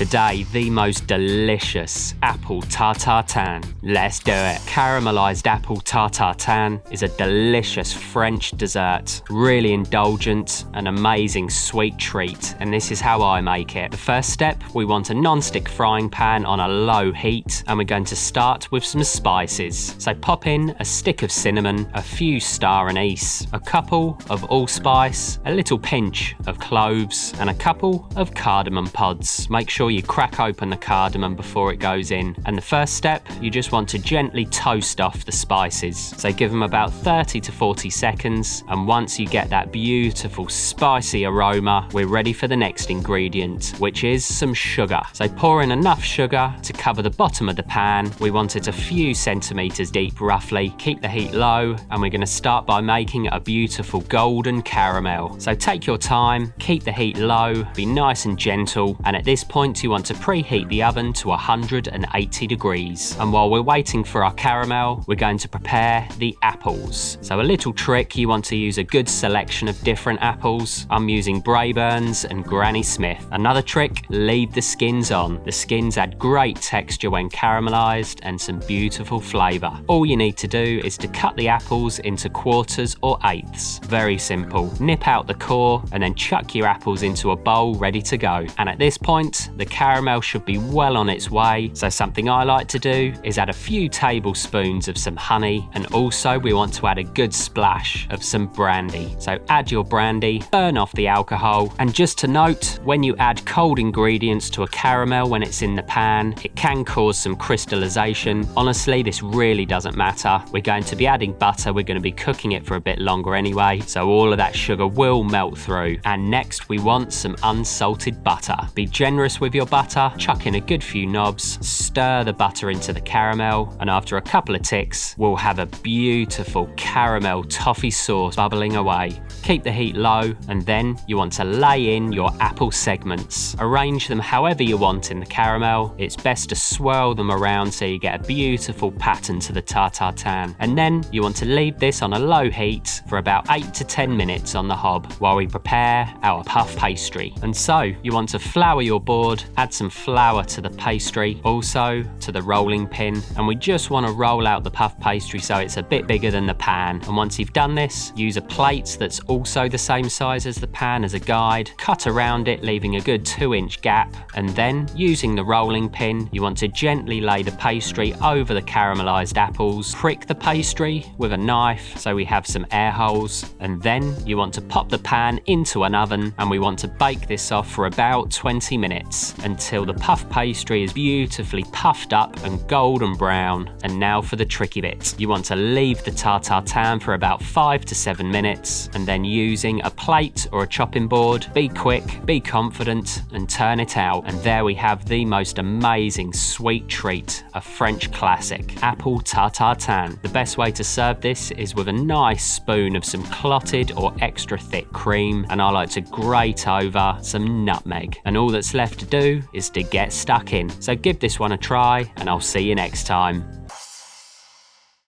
Today, the most delicious apple tarte tatin. Let's do it. Caramelised apple tarte tatin is a delicious French dessert, really indulgent, an amazing sweet treat, and this is how I make it. The first step, we want a non-stick frying pan on a low heat, and we're going to start with some spices. So pop in a stick of cinnamon, a few star anise, a couple of allspice, a little pinch of cloves, and a couple of cardamom pods. Make sure you crack open the cardamom before it goes in. And the first step, you just want to gently toast off the spices. So give them about 30 to 40 seconds, and once you get that beautiful spicy aroma, we're ready for the next ingredient, which is some sugar. So pour in enough sugar to cover the bottom of the pan. We want it a few centimeters deep roughly. Keep the heat low, and we're going to start by making a beautiful golden caramel. So take your time, keep the heat low, be nice and gentle, and at this point you want to preheat the oven to 180 degrees. And while we're waiting for our caramel, we're going to prepare the apples. So a little trick, you want to use a good selection of different apples. I'm using Braeburns and Granny Smith. Another trick, leave the skins on. The skins add great texture when caramelized and some beautiful flavor. All you need to do is to cut the apples into quarters or eighths. Very simple. Nip out the core and then chuck your apples into a bowl ready to go. And at this point, the caramel should be well on its way. So something I like to do is add a few tablespoons of some honey, and also we want to add a good splash of some brandy. So add your brandy, burn off the alcohol, and just to note, when you add cold ingredients to a caramel when it's in the pan, it can cause some crystallization. Honestly, this really doesn't matter. We're going to be adding butter, we're going to be cooking it for a bit longer anyway, so all of that sugar will melt through. And next we want some unsalted butter. Be generous with your butter, chuck in a good few knobs, stir the butter into the caramel, and after a couple of ticks, we'll have a beautiful caramel toffee sauce bubbling away. Keep the heat low, and then you want to lay in your apple segments. Arrange them however you want in the caramel. It's best to swirl them around so you get a beautiful pattern to the tarte tatin. And then you want to leave this on a low heat for about 8 to 10 minutes on the hob while we prepare our puff pastry. And so you want to flour your board, add some flour to the pastry, also to the rolling pin, and we just want to roll out the puff pastry so it's a bit bigger than the pan. And once you've done this, use a plate that's also the same size as the pan as a guide, cut around it leaving a good 2-inch gap, and then using the rolling pin, you want to gently lay the pastry over the caramelized apples, prick the pastry with a knife so we have some air holes, and then you want to pop the pan into an oven, and we want to bake this off for about 20 minutes until the puff pastry is beautifully puffed up and golden brown. And now for the tricky bit. You want to leave the tarte tatin for about 5 to 7 minutes, and then using a plate or a chopping board, be quick, be confident, and turn it out. And there we have the most amazing sweet treat, a French classic, apple tarte tatin. The best way to serve this is with a nice spoon of some clotted or extra thick cream, and I like to grate over some nutmeg. And all that's left to do is to get stuck in. So give this one a try, and I'll see you next time.